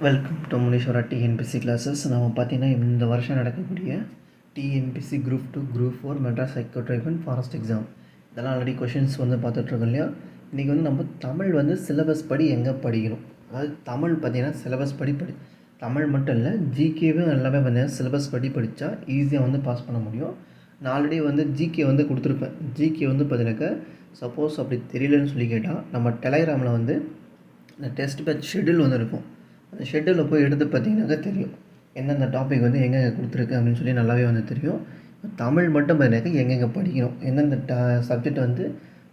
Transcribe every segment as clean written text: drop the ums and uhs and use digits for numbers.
Welcome to Muniswara TNPSC classes. நம்ம பார்த்தீங்கன்னா இந்த வருஷம் நடக்கக்கூடிய டிஎன்பிசி குரூப் 2 குரூப் 4 மெட்ராஸ் ஹைகோ ட்ரைபன் ஃபாரஸ்ட் எக்ஸாம் இதெல்லாம் ஆல்ரெடி கொஷின்ஸ் பார்த்துட்ருக்கோம் இல்லையா. இன்றைக்கி நம்ம தமிழ் சிலபஸ் படி எங்கே படிக்கணும், அதாவது தமிழ் பார்த்திங்கன்னா சிலபஸ் படி தமிழ் மட்டும் இல்லை ஜிகேவும் எல்லாமே பார்த்தீங்கன்னா சிலபஸ் படி படித்தா ஈஸியாக பாஸ் பண்ண முடியும். நான் ஆல்ரெடி ஜிகே கொடுத்துருப்பேன். ஜிகே பார்த்தீங்கன்னாக்கா சப்போஸ் அப்படி தெரியலன்னு சொல்லி கேட்டால் நம்ம டெலகிராமில் இந்த டெஸ்ட் பேட்ச் ஷெட்யூல் இருக்கும். அந்த ஷெட்யூலில் போய் எடுத்து பார்த்திங்கனாக்கா தெரியும் எந்தெந்த டாபிக் எங்கெங்கே கொடுத்துருக்கு அப்படின்னு சொல்லி நல்லாவே தெரியும். தமிழ் மட்டும் பார்த்தீங்கன்னாக்கா எங்கெங்கே படிக்கணும், எந்தெந்த சப்ஜெக்ட்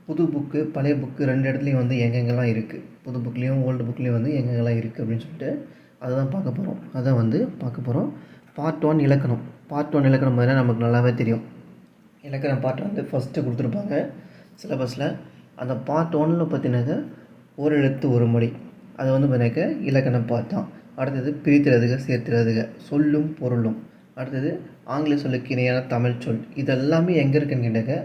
புது புக்கு பழைய புக்கு ரெண்டு இடத்துலையும் எங்கெங்கெல்லாம் இருக்குது, புது புக்லேயும் ஓல்டு புக்லேயும் எங்கெங்கெல்லாம் இருக்குது அப்படின்னு சொல்லிட்டு அதை தான் பார்க்க போகிறோம். பார்க்க போகிறோம். பார்ட் 1 இலக்கணம். பார்ட் 1 இலக்கணம் பார்த்தீங்கன்னா நமக்கு நல்லாவே தெரியும். இலக்கணம் பார்ட் ஃபஸ்ட்டு கொடுத்துருப்பாங்க சிலபஸில். அந்த பார்ட் 1ல் பார்த்தீங்கன்னாக்கா ஒரு எழுத்து ஒரு மொழி அது பார்த்தீங்கன்னாக்கா இலக்கணம் பார்த்தான். அடுத்தது பிரித்தெழுதுக சேர்த்தெழுதுக சொல்லும் பொருளும். அடுத்தது ஆங்கில சொல்லுக்கு இணையான தமிழ் சொல். இதெல்லாமே எங்கே இருக்குன்னு கேட்டாக்க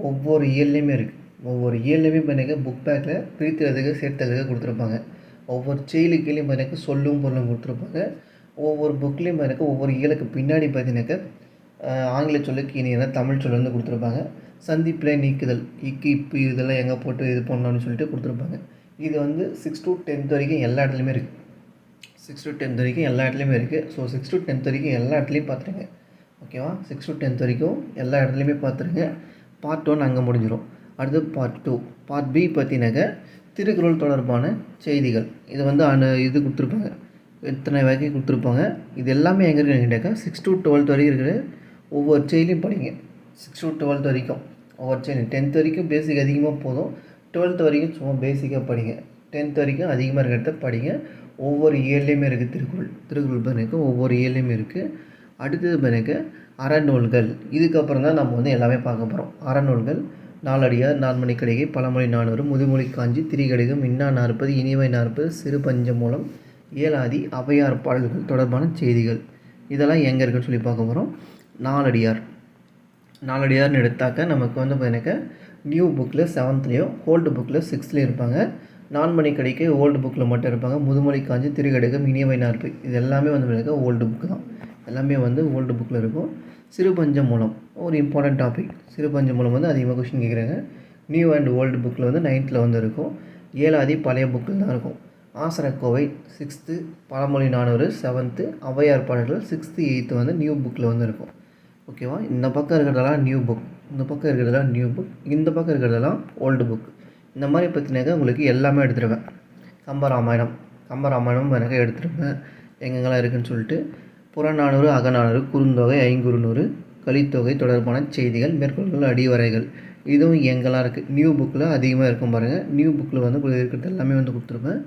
ஒவ்வொரு இயல்லையுமே இருக்குது. ஒவ்வொரு இயல்லையுமே பார்த்தீங்கன்னா புக் பேக்கில் பிரித்தெழுதுக சேர்த்தெழுதுக கொடுத்துருப்பாங்க. ஒவ்வொரு செயலுக்கீழையும் பார்த்தீங்கன்னா சொல்லும் பொருளும் கொடுத்துருப்பாங்க. ஒவ்வொரு புக்லேயும் பார்த்தீங்கன்னா ஒவ்வொரு இயலுக்கு பின்னாடி பார்த்தீங்கன்னாக்கா ஆங்கில சொல்லுக்கு இணையான தமிழ் சொல் கொடுத்துருப்பாங்க. சந்திப்பிலே நீக்குதல் இக்கு இப்பு இதெல்லாம் எங்கே போட்டு இது பண்ணலாம்னு சொல்லிட்டு கொடுத்துருப்பாங்க. இது 6 to 10th வரைக்கும் எல்லா இடத்துலையுமே இருக்குது. 6 to 10th வரைக்கும் எல்லா இடத்துலையுமே இருக்குது. ஸோ 6 to 10th வரைக்கும் எல்லா இடத்துலையும் பார்த்துருங்க. ஓகேவா? 6 to 10th வரைக்கும் எல்லா இடத்துலையுமே பார்த்துருங்க. பார்ட் 1 அங்கே முடிஞ்சிடும். அடுத்து பார்ட் 2. பார்ட் பி பார்த்தீங்கன்னாக்கா திருக்குறள் தொடர்பான செய்திகள். இது இது கொடுத்துருப்பாங்க, இத்தனை வகை கொடுத்துருப்பாங்க. இது எல்லாமே எங்கே இருக்குன்னு கேட்டாக்கா 6 to 12th வரைக்கும் இருக்கிற ஒவ்வொரு செயலையும் படிங்க. 6 to 12th வரைக்கும் ஒவ்வொரு செயலையும். 10th வரைக்கும் பேசிக் அதிகமாக போதும். 12th வரைக்கும் சும்மா பேசிக்காக படிங்க. 10th வரைக்கும் அதிகமாக இருக்கிறத படிங்க. ஒவ்வொரு இயர்லேயுமே இருக்குது திருக்குறள் பண்ணிக்க ஒவ்வொரு இயர்லேயுமே இருக்குது. அடுத்தது பண்ணிக்க அறநூல்கள். இதுக்கப்புறம் தான் நம்ம எல்லாமே பார்க்க போகிறோம். அறநூல்கள் நாலடியார், நான்மணிக்கடிகை, பழமொழி 400, முதுமொழி காஞ்சி, திரிகடிகம், இன்னா 40, இனிவை 40, சிறு பஞ்சமூலம், ஏலாதி, அவையார் பாடல்கள் தொடர்பான செய்திகள். இதெல்லாம் எங்கே இருக்குன்னு சொல்லி பார்க்க போகிறோம். நாலடியார்னு எடுத்தாக்க நமக்கு பார்த்தீங்கன்னாக்கா நியூ புக்கில் 7th ஓல்டு புக்கில் 6th இருப்பாங்க. நான்மணிக்கடிக்கை ஓல்டு புக்கில் மட்டும் இருப்பாங்க. முதுமொழி காஞ்சி, திரிகடிகம், இனிவை 40 இது எல்லாமே பார்த்தீங்கன்னா ஓல்டு புக்கு தான். எல்லாமே ஓல்டு புக்கில் இருக்கும். சிறு பஞ்சமூலம் ஒரு இம்பார்ட்டன்ட் டாபிக். சிறு பஞ்சமூலம் அதிகமாக கொஷின் கேட்குறாங்க. நியூ அண்ட் ஓல்டு புக்கில் 9th இருக்கும். ஏலாதி பழைய புக்கில் தான் இருக்கும். ஆசனக்கோவை 6th, பழமொழி 400 7th, அவையார் பாடல்கள் 6th 8th நியூ புக்கில் இருக்கும். ஓகேவா? இந்த பக்கம் இருக்கிறதெல்லாம் நியூ புக், இந்த பக்கம் இருக்கிறதெல்லாம் நியூ புக், இந்த பக்கம் இருக்கிறதெல்லாம் ஓல்டு புக். இந்த மாதிரி பற்றினாக்கா உங்களுக்கு எல்லாமே எடுத்துருவேன். கம்பராமாயணம் எனக்கு எடுத்துருவேன் எங்கெங்கெல்லாம் இருக்குதுன்னு சொல்லிட்டு. புறநானூறு, அகநானூறு, குறுந்தொகை, ஐங்குறுநூறு, கலித்தொகை தொடர்பான செய்திகள், மேற்கோள்கள், அடிவரைகள் இதுவும் எங்கெல்லாம் இருக்குது. நியூ புக்கில் அதிகமாக இருக்கும் பாருங்கள். நியூ புக்கில் இருக்கிறது எல்லாமே கொடுத்துருப்பேன்.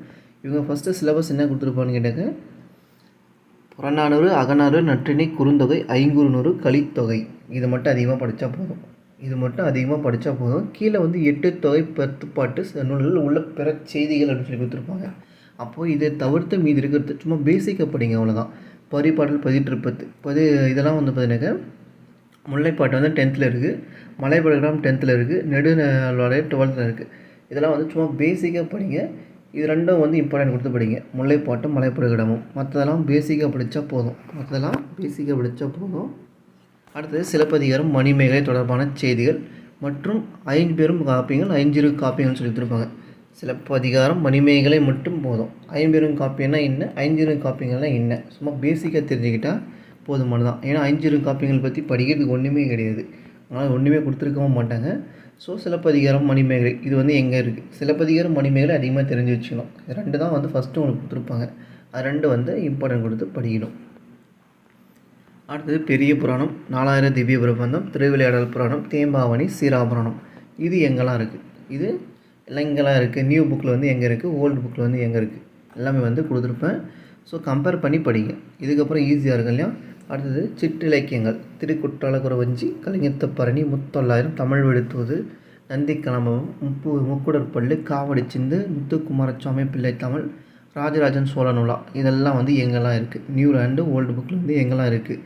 இவங்க ஃபஸ்ட்டு சிலபஸ் என்ன கொடுத்துருப்பான்னு கேட்டாக்க புறநானூறு, அகநானூறு, நற்றிணை, குறுந்தொகை, ஐங்குறுநூறு, கலித்தொகை இது மட்டும் அதிகமாக படித்தா போதும். கீழே 8 தொகை 10 பாட்டு நூல்கள் உள்ள பிற செய்திகள் அப்படின்னு சொல்லி கொடுத்துருப்பாங்க. அப்போது இதை தவிர்த்து மீது இருக்கிறது சும்மா பேசிக்காக படிங்க, அவ்வளோதான். பரிபாடல் 18 இதெல்லாம் பார்த்தீங்கன்னாக்கா முல்லைப்பாட்டு 10th இருக்குது. மலைப்படகிராம் 10th இருக்குது. நெடுநாளை 12th இருக்குது. இதெல்லாம் சும்மா பேசிக்காக படிங்க. இது ரெண்டும் இம்பார்ட்டன்ட் கொடுத்து படிங்க. முல்லைப்பாட்டும் மலைப்படகிராமும். மற்றதெல்லாம் பேசிக்காக படித்தா போதும். அடுத்தது சிலப்பதிகாரம், மணிமேகலை தொடர்பான செய்திகள் மற்றும் 5 பெரும் காப்பியங்கள், 5 காப்பியங்கள் சொல்லி கொடுத்துருப்பாங்க. சிலப்பதிகாரம், மணிமேகலை மட்டும் போதும். 5 பெரும் காப்பியம்னா என்ன, 5 காப்பியங்கள்னால் என்ன, சும்மா பேசிக்காக தெரிஞ்சுக்கிட்டால் போதுமானதான். ஏன்னா 5 காப்பியங்கள் பற்றி படிக்கிறதுக்கு ஒன்றுமே கிடையாது, அதனால் ஒன்றுமே கொடுத்துருக்கவும் மாட்டாங்க. ஸோ சிலப்பதிகாரம், மணிமேகலை இது எங்கே இருக்குது. சிலப்பதிகாரம், மணிமேகலை அதிகமாக தெரிஞ்சு வச்சுக்கணும். இது 2 தான் ஃபஸ்ட்டு உங்களுக்கு கொடுத்துருப்பாங்க. அது 2 இம்பார்ட்டன்ட் கொடுத்து படிக்கணும். அடுத்தது பெரிய புராணம், 4000 திவ்ய பிரபந்தம், திருவிளையாடல் புராணம், தேம்பாவணி, சீராபுராணம் இது எங்கெல்லாம் இருக்குது. இது எல்லாம் இங்கெல்லாம் இருக்குது. நியூ புக்கில் எங்கே இருக்குது, ஓல்டு புக்கில் எங்கே இருக்குது எல்லாமே கொடுத்துருப்பேன். ஸோ கம்பேர் பண்ணி படிங்க. இதுக்கப்புறம் ஈஸியாக இருக்கும் இல்லையா. அடுத்தது சிற்றிலக்கியங்கள், திருக்குற்றாலக்குறவஞ்சி, கலிங்கத்தப்பரணி, முத்தொள்ளாயிரம், தமிழ் வெடுத்துவது, நந்தி கலம்பம், முக்குடற்பள்ளு, காவடி சிந்து, முத்துக்குமாரசுவாமி பிள்ளை தமிழ், ராஜராஜன் சோழநூலா இதெல்லாம் எங்கெல்லாம் இருக்குது. நியூ அண்டு ஓல்டு புக்கில் எங்கெல்லாம் இருக்குது.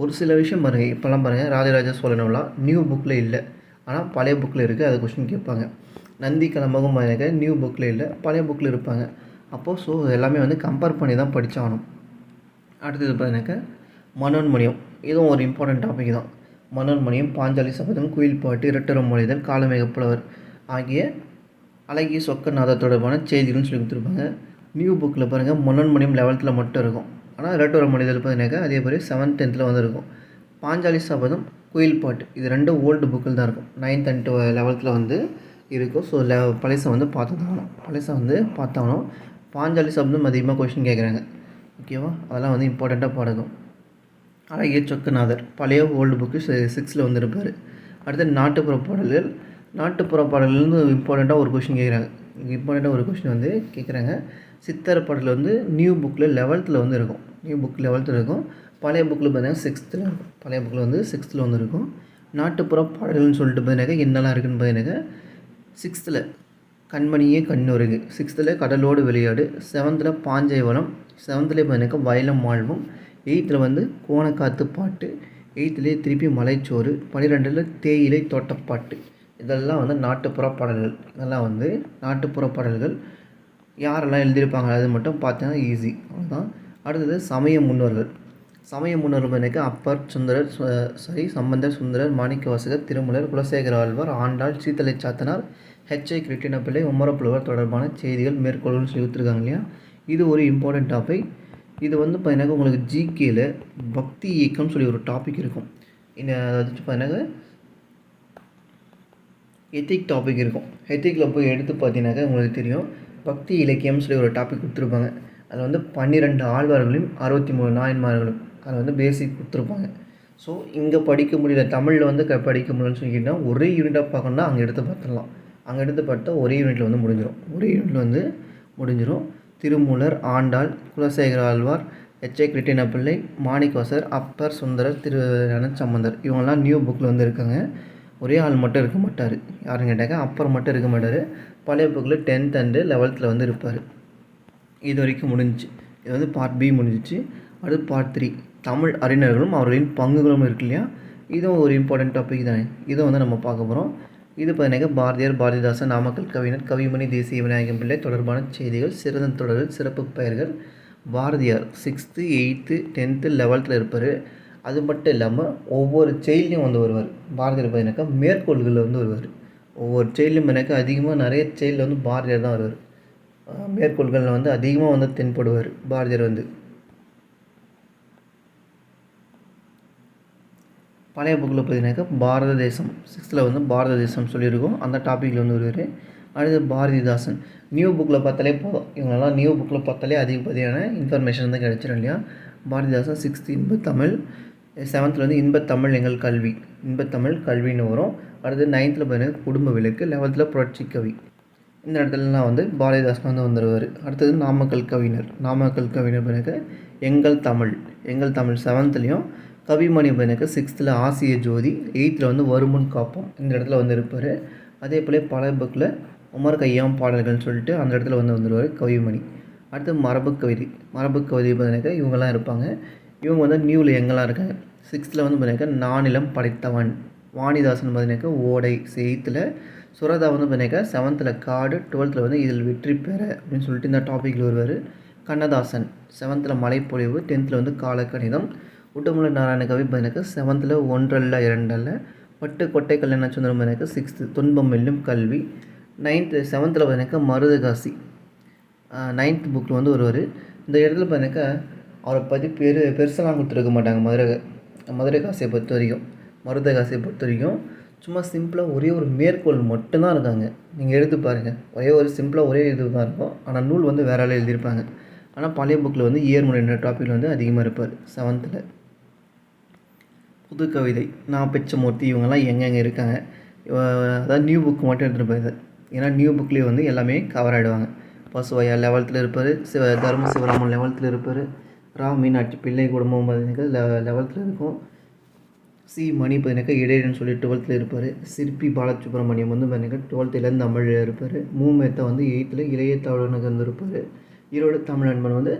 ஒரு சில விஷயம் பாருங்கள். இப்போல்லாம் பாருங்கள், ராஜராஜ சோழநூலா நியூ புக்கில் இல்லை, ஆனால் பழைய புக்கில் இருக்குது. அது கொஸ்டின் கேட்பாங்க. நந்தி கலம்பகம் நியூ புக்கில் இல்லை, பழைய புக்கில் இருப்பாங்க. அப்போது ஸோ எல்லாமே வந்து கம்பேர் பண்ணி தான் படித்தாகணும். அடுத்தது பார்த்தீங்கன்னாக்கா மனோன்மணியம், இதுவும் ஒரு இம்பார்ட்டன்ட் டாபிக் தான். மனோன்மணியம், பாஞ்சாலி சபதம், குயில்பாட்டு, இரட்டுறம் மொழிதல், காலமேகப்புலவர் ஆகிய அழகிய சொக்கநாதர் தொடர்பான செய்திகள்னு சொல்லி கொடுத்துருப்பாங்க. நியூ புக்கில் பாருங்கள் மனோன்மணியம் 11th மட்டும் இருக்கும். ஆனால் இரட்டுறம் மொழிதல் பார்த்தீங்கன்னாக்கா அதே மாதிரி 7th 10th வந்து இருக்கும். பாஞ்சாலி சபதம், குயில்பாட்டு இது ரெண்டும் ஓல்டு புக்கில் தான் இருக்கும். 9th and 11th வந்து இருக்கும். ஸோ பழசை வந்து பார்த்தாகணும். பாஞ்சாலி சபதம் அதிகமாக கொஷின் கேட்குறாங்க. ஓகேவா, அதெல்லாம் வந்து இம்பார்ட்டண்ட்டாக பாடணும். அழகிய சொக்கநாதர் பழைய ஓல்டு புக்கு 6th வந்துருப்பார். அடுத்து நாட்டுப்புற பாடல்கள். நாட்டுப்புற பாடல்கள்னு இம்பார்ட்டண்ட்டாக ஒரு கொஷின் வந்து கேட்குறாங்க. சித்தர் பாடல் வந்து நியூ புக்கில் 11th வந்து இருக்கும். பழைய புக்கில் பார்த்தீங்கன்னா 6th இருக்கும். பழைய புக்கில் வந்து 6th வந்து இருக்கும். நாட்டுப்புற பாடல்கள்னு சொல்லிட்டு பார்த்தீங்கன்னாக்கா என்னெல்லாம் இருக்குதுன்னு பார்த்தீங்கன்னாக்கா 6th கண்மணியே கண்ணுருகு, 6th கடலோடு விளையாடு, 7th பாஞ்சை வளம், 7th பார்த்தீங்கன்னாக்கா வயலும் வாழ்வும், 8th வந்து கோணக்காத்து பாட்டு, 8th திருப்பி மலைச்சோறு, 12th தேயிலை தோட்டப்பாட்டு. இதெல்லாம் வந்து நாட்டுப்புற பாடல்கள். யாரெல்லாம் எழுதியிருப்பாங்க அது மட்டும் பார்த்தீங்கன்னா ஈஸி, அவ்வளோதான். அடுத்தது சமய முன்னோர்கள் பார்த்தீங்கன்னாக்கா அப்பர், சம்பந்தர், சுந்தரர், மாணிக்கவாசகர், திருமூலர், குலசேகர ஆழ்வார், ஆண்டாள், சீத்தலை சாத்தனார், ஹெச்ஐ கிருட்டிணப்பிள்ளை, உமரப்புலவர் தொடர்பான செய்திகள் மேற்கோள்கள் சொல்லி கொடுத்துருக்காங்க இல்லையா. இது ஒரு இம்பார்ட்டன்ட் டாபிக். இது வந்து பார்த்தீங்கன்னா உங்களுக்கு ஜிகேல பக்தி இயக்கம் சொல்லி ஒரு டாபிக் இருக்கும். அதாவது பார்த்தீங்கன்னா எத்திக் டாபிக் இருக்கும். எத்திக்கில் போய் எடுத்து பார்த்தீங்கன்னாக்கா உங்களுக்கு தெரியும் பக்தி இலக்கியம் சொல்லி ஒரு டாபிக் கொடுத்துருப்பாங்க. அதில் வந்து 12 ஆழ்வார்களையும் 63 நாயன்மார்களும் அதில் வந்து பேசிக் கொடுத்துருப்பாங்க. ஸோ இங்கே படிக்க முடியல, தமிழில் வந்து படிக்க முடியலன்னு சொல்லிக்கிட்டால் ஒரே யூனிட்டாக பார்க்கணுன்னா அங்கே எடுத்து பார்த்துடலாம். அங்கே எடுத்து பார்த்தா ஒரே யூனிட்டில் வந்து முடிஞ்சிடும். திருமூலர், ஆண்டாள், குலசேகர ஆழ்வார், ஹெச்ஐ கிருட்டிணப்பிள்ளை, மாணிக்கவாசகர், அப்பர், சுந்தரர், சம்பந்தர் இவங்கெல்லாம் நியூ புக்கில் வந்து இருக்காங்க. ஒரே ஆள் மட்டும் இருக்க மாட்டார். யாருன்னு கேட்டாக்க அப்பர் மட்டும் இருக்க மாட்டார். பழைய புக்கில் 10th and 11th வந்து இருப்பார். இது வரைக்கும் முடிஞ்சிச்சு. இது வந்து பார்ட் பி முடிஞ்சிச்சு. அடுத்து பார்ட் 3 தமிழ் அறிஞர்களும் அவர்களின் பங்குகளும் இருக்கு இல்லையா. இதுவும் ஒரு இம்பார்ட்டன்ட் டாபிக் தானே. இதை வந்து நம்ம பார்க்க போகிறோம். இது பார்த்தீங்கன்னா பாரதியார், பாரதிதாசன், நாமக்கல் கவிஞர், கவிமணி, தேசிய விநாயகம் பிள்ளை தொடர்பான செய்திகள், சிறந்த தொடர்கள், சிறப்பு பெயர்கள். Bharathiyar 6th 8th 10th 11th இருப்பார். அது மட்டும் இல்லாமல் ஒவ்வொரு செயலையும் வந்து வருவார். பாரதியார் பார்த்தீங்கன்னாக்கா மேற்கோள்களில் வந்து வருவார். ஒவ்வொரு செயலும் அதிகமாக நிறைய செயலில் வந்து பாரதியார் தான் வருவார். மேற்கோள்களில் வந்து அதிகமாக வந்து தென்படுவார் பாரதியார் வந்து. பழைய புக்கில் பார்த்தீங்கன்னாக்கா பாரத தேசம் 6th வந்து பாரத தேசம் சொல்லியிருக்கோம். அந்த டாப்பிக்கில் வந்து வருவார். அடுத்து பாரதிதாசன் நியூ புக்கில் பார்த்தாலே போதும். இவங்கெல்லாம் நியூ புக்கில் பார்த்தாலே அதிகப்படியான இன்ஃபர்மேஷன் வந்து கிடச்சிடும் இல்லையா. பாரதிதாசன் 6th இன்பத்தமிழ், 7th வந்து இன்பத்தமிழ் எங்கள் கல்வி, இன்பத்தமிழ் கல்வின்னு வரும். அடுத்து 9th பார்த்தீங்கன்னா குடும்ப விளக்கு, 11th புரட்சி கவி. இந்த இடத்துலலாம் வந்து பாரதிதாசன் வந்து வந்துடுவார். அடுத்தது நாமக்கல் கவிஞர் பார்த்தீங்கன்னா எங்கள் தமிழ் 7th கவிமணி பார்த்தீங்கன்னா 6th ஆசிய ஜோதி, 8th வந்து வருமுன் காப்போம் இந்த இடத்துல வந்து இருப்பார். அதே போல் பழைய புக்கில் உமர் கய்யாம் பாடல்கள்னு சொல்லிட்டு அந்த இடத்துல வந்து வந்துடுவார் கவிமணி. அடுத்து மரபு கவிதை பார்த்தீங்கன்னாக்கா இவங்கெல்லாம் இருப்பாங்க. இவங்க வந்து நியூவில் எங்கெல்லாம் இருக்காங்க. 6th வந்து பார்த்தீங்கன்னா நானிலம் படைத்தவன், வாணிதாசன் பார்த்தீங்கன்னாக்கா ஓடை, 8th சுரதா வந்து பார்த்தீங்கன்னா 7th காடு, 12th வந்து இதில் வெற்றி பெற அப்படின்னு சொல்லிட்டு இந்த டாப்பிக்கில் வருவார். கண்ணதாசன் 7th மலைப்பொழிவு, 10th வந்து காலக்கணிதம். உடுமலை நாராயணகவி பார்த்தீங்கன்னாக்கா 7th ஒன்றல்ல இரண்டல்ல. பட்டு கொட்டை கல்யாண சுந்தரம் பார்த்தீங்கன்னா 6th துன்பம் வெல்லும் கல்வி. 7th பார்த்தீங்கன்னாக்கா மருதகாசி 9th புக்கில் வந்து வருவார். இந்த இடத்துல பார்த்தீங்கன்னாக்கா அவரை பற்றி பெருசெல்லாம் கொடுத்துருக்க மாட்டாங்க. மருதகாசியை பொறுத்த வரைக்கும் சும்மா சிம்பிளாக ஒரே ஒரு மேற்கோள் மட்டும்தான் இருக்காங்க. நீங்கள் எடுத்து பாருங்கள், ஒரே இது தான் இருக்கும். ஆனால் நூல் வந்து வேற ஆள் எழுதியிருப்பாங்க. ஆனால் பழைய புக்கில் வந்து ஏர்முறை என்ற டாப்பிக்கில் வந்து அதிகமாக இருப்பார் 7th. புது கவிதை நான் பிச்சமூர்த்தி இவங்கெல்லாம் எங்கெங்கே இருக்காங்க. அதாவது நியூ புக் மட்டும் எடுத்துகிட்டு போயிருந்தார். ஏன்னா நியூ புக்லேயே வந்து எல்லாமே கவர் ஆகிடுவாங்க. பசுவையா 11th இருப்பார். தர்ம சிவராமன் 11th இருப்பார். மீனாட்சி பிள்ளை குடும்பம் பார்த்தீங்கன்னா 11th இருக்கும். மணி பார்த்தீங்கன்னாக்கா இடையன்னு சொல்லி 12th இருப்பார். சிற்பி பாலசுப்ரமணியம் வந்து பார்த்தீங்கன்னா 12th தமிழ் இருப்பார். மூமேத்தா வந்து 8th இளைய தமிழனுக்கு வந்து இருப்பார். ஈரோடு தமிழ் அன்பன் வந்து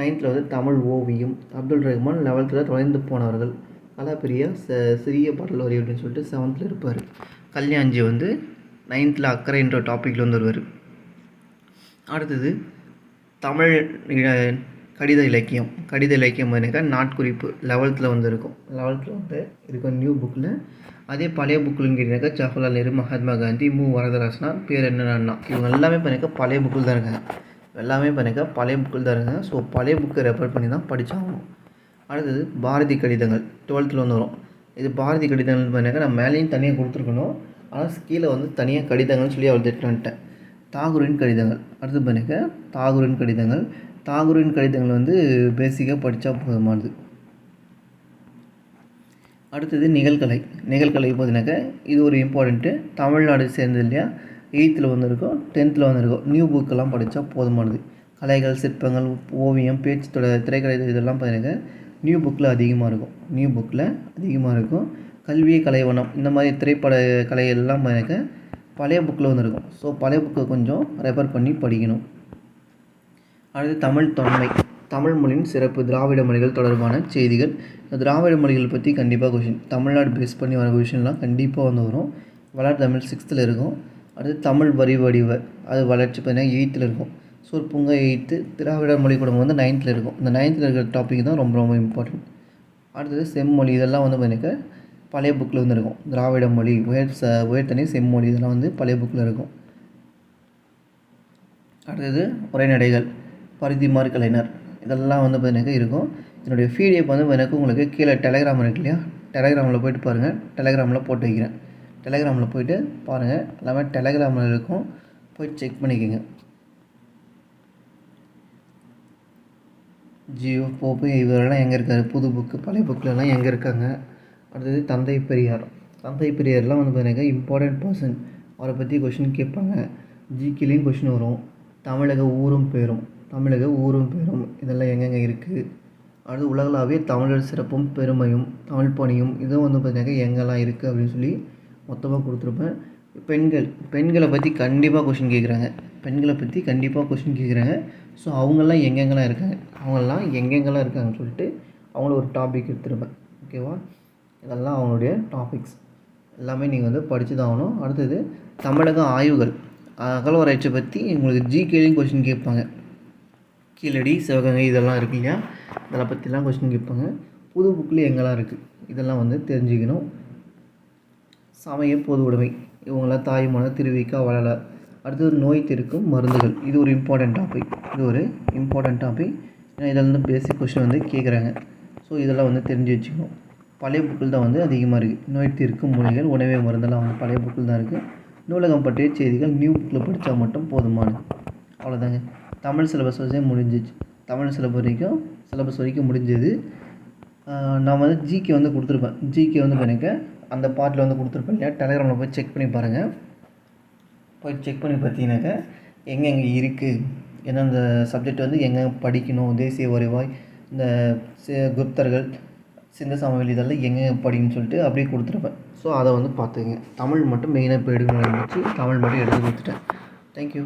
9th வந்து தமிழ் ஓவியம். அப்துல் ரஹ்மான் 11th தொலைந்து போனவர்கள். கலாப்பிரியா சிறிய பாடல் வரி அப்படின்னு சொல்லிட்டு 7th இருப்பார். கல்யாண்ஜி வந்து 9th அக்கறை என்ற டாப்பிக்கில் வந்து வருவார். அடுத்தது தமிழ் கடித இலக்கியம் பார்த்தீங்கன்னாக்கா நாட்குறிப்பு 11th வந்து இருக்கும். 11th வந்து இருக்கும் நியூ புக்கில். அதே பழைய புக்குன்னு கேட்டிங்கனாக்கா ஜவஹர்லால் நேரு, மகாத்மா காந்தி, மு வரதராசனார், பேரறிஞர் அண்ணா இவங்க எல்லாமே பார்த்தீங்கன்னா பழைய புக்கில் தான் இருக்காங்க. எல்லாமே பார்த்தீங்கன்னா பழைய புக்கில் தான் இருக்காங்க. ஸோ பழைய புக்கை ரெஃபர் பண்ணி தான் படித்தாகணும். அடுத்தது பாரதி கடிதங்கள் 12th வந்து வரும். இது பாரதி கடிதங்கள் பார்த்தீங்கன்னா நான் மேலேயும் தனியாக கொடுத்துருக்கணும். ஆனால் கீழே வந்து தனியாக கடிதங்கள்னு சொல்லி எழுதிட்டு வந்துட்டேன். தாகூரின் கடிதங்கள் அடுத்து பார்த்தீங்கன்னா தாகூரின் கடிதங்கள் வந்து பேசிக்காக படித்தா போதுமானது. அடுத்தது நிகழ்கலை பார்த்தீங்கன்னாக்கா இது ஒரு இம்பார்ட்டண்ட்டு. தமிழ்நாடு சேர்ந்தது இல்லையா, 8th வந்து இருக்கும், 10th வந்து இருக்கும். நியூ புக்கெல்லாம் படித்தா போதுமானது. கலைகள், சிற்பங்கள், ஓவியம், பேச்சு தொடர், திரைக்கலை இதெல்லாம் பார்த்தீங்கன்னா நியூ புக்கில் அதிகமாக இருக்கும். கல்வி கலைவனம் இந்த மாதிரி திரைப்பட கலை எல்லாம் பார்த்தீங்கன்னா பழைய புக்கில் வந்து இருக்கும். ஸோ பழைய புக்கை கொஞ்சம் ரெஃபர் பண்ணி படிக்கணும். அடுத்து தமிழ் மொழியின் சிறப்பு, திராவிட மொழிகள் தொடர்பான செய்திகள். திராவிட மொழிகள் பற்றி கண்டிப்பாக கொஷின், தமிழ்நாடு பேஸ் பண்ணி வர கொஷின்லாம் கண்டிப்பாக வந்து வரும். வளர் தமிழ் 6th இருக்கும். அடுத்து தமிழ் வரி வடிவ அது வளர்ச்சி பார்த்தீங்கன்னா 8th இருக்கும். சொற்பொங்க 8th, திராவிட மொழி குடும்பம் வந்து 9th இருக்கும். இந்த 9th இருக்கிற டாபிக் தான் ரொம்ப ரொம்ப இம்பார்ட்டன்ட். அடுத்தது செம்மொழி இதெல்லாம் வந்து பார்த்தீங்கன்னா பழைய புக்கில் வந்து இருக்கும். திராவிட மொழி, உயர்தனி, செம்மொழி இதெல்லாம் வந்து பழைய புக்கில் இருக்கும். அடுத்தது உரைநடைகள், பரிதிமார் கலைஞர் இதெல்லாம் வந்து பார்த்தீங்கன்னா இருக்கும். என்னுடைய PDF வந்து பார்த்தீங்கன்னா உங்களுக்கு கீழே டெலகிராம் இருக்கு இல்லையா, டெலகிராமில் போய்ட்டு பாருங்கள். டெலகிராமில் போட்டு வைக்கிறேன். டெலகிராமில் போய்ட்டு பாருங்கள், எல்லாமே டெலகிராமில் இருக்கும், போய் செக் பண்ணிக்கோங்க. ஜியோ, போப்பு இவரெல்லாம் எங்கே இருக்கார், புது புக்கு பழைய புக்கிலலாம் எங்கே இருக்காங்க. அடுத்தது தந்தை பெரியார்லாம் வந்து பார்த்தீங்கன்னா இம்பார்ட்டன்ட் பர்சன். அவரை பற்றி கொஷின் கேட்பாங்க. ஜிகேலையும் கொஷின் வரும். தமிழக ஊரும் பேரும் இதெல்லாம் எங்கெங்கே இருக்குது. அடுத்து உலகளாவிய தமிழர் சிறப்பும் பெருமையும் தமிழ் பணியும் இதுவும் வந்து பார்த்தீங்கன்னா எங்கெல்லாம் இருக்குது அப்படின்னு சொல்லி மொத்தமாக கொடுத்துருப்பேன். பெண்களை பற்றி கண்டிப்பாக கொஷின் கேட்குறாங்க. ஸோ அவங்கெல்லாம் எங்கெங்கெல்லாம் இருக்காங்கன்னு சொல்லிட்டு அவங்கள ஒரு டாபிக் எடுத்துருப்பேன். ஓகேவா, இதெல்லாம் அவங்களுடைய டாபிக்ஸ் எல்லாமே நீங்கள் வந்து படித்து தான் ஆகணும். அடுத்தது தமிழக ஆய்வுகள், அகழ்வாராய்ச்சி பற்றி உங்களுக்கு ஜிகேலையும் கொஷின் கேட்பாங்க. கீழடி, சிவகங்கை இதெல்லாம் இருக்கு இல்லையா, இதெல்லாம் பற்றிலாம் கொஷின் கேட்பாங்க. புது புக்கில் எங்கெல்லாம் இருக்குது இதெல்லாம் வந்து தெரிஞ்சுக்கணும். சமய பொது உடைமை இவங்களாம் தாய்மான, திருவிக்கா, வள்ளலார். அடுத்தது நோய் தீர்க்கும் மருந்துகள், இது ஒரு இம்பார்ட்டன்ட் டாபிக். ஏன்னா இதில் வந்து பேசிக் கொஷின் வந்து கேட்குறாங்க. ஸோ இதெல்லாம் வந்து தெரிஞ்சு வச்சுக்கணும். பழைய புக்கில் தான் வந்து அதிகமாக இருக்குது. நோய் தீர்க்கும் மூலிகள், உணவே மருந்தெல்லாம் வந்து பழைய புக்கில் தான் இருக்குது. நூலகம் பற்றிய செய்திகள் நியூ புக்கில் படித்தா மட்டும் போதுமானது. அவ்வளோதாங்க. தமிழ் சிலபஸ் முடிஞ்சிச்சு. சிலபஸ் வரைக்கும் முடிஞ்சது. நான் வந்து ஜிகே வந்து கொடுத்துருப்பேன். ஜிகே வந்து பண்ணிக்க அந்த பார்ட்டில் வந்து கொடுத்துருப்பேன் இல்லையா, டெலகிராமில் போய் செக் பண்ணி பாருங்கள். போய் செக் பண்ணி பார்த்தீங்கன்னாக்கா எங்கெங்கே இருக்குது, எந்தெந்த சப்ஜெக்ட் வந்து எங்கே படிக்கணும், தேசிய வருவாய், இந்த குப்தர்கள், சிந்த சமவெளி இதெல்லாம் எங்கே படிக்கணும்னு சொல்லிட்டு அப்படியே கொடுத்துருப்பேன். ஸோ அதை வந்து பார்த்துங்க. தமிழ் மட்டும் மெயினாக இப்போ எடுக்கணும்னு இருந்துச்சு, தமிழ் மட்டும் எடுத்து கொடுத்துட்டேன். தேங்க்யூ.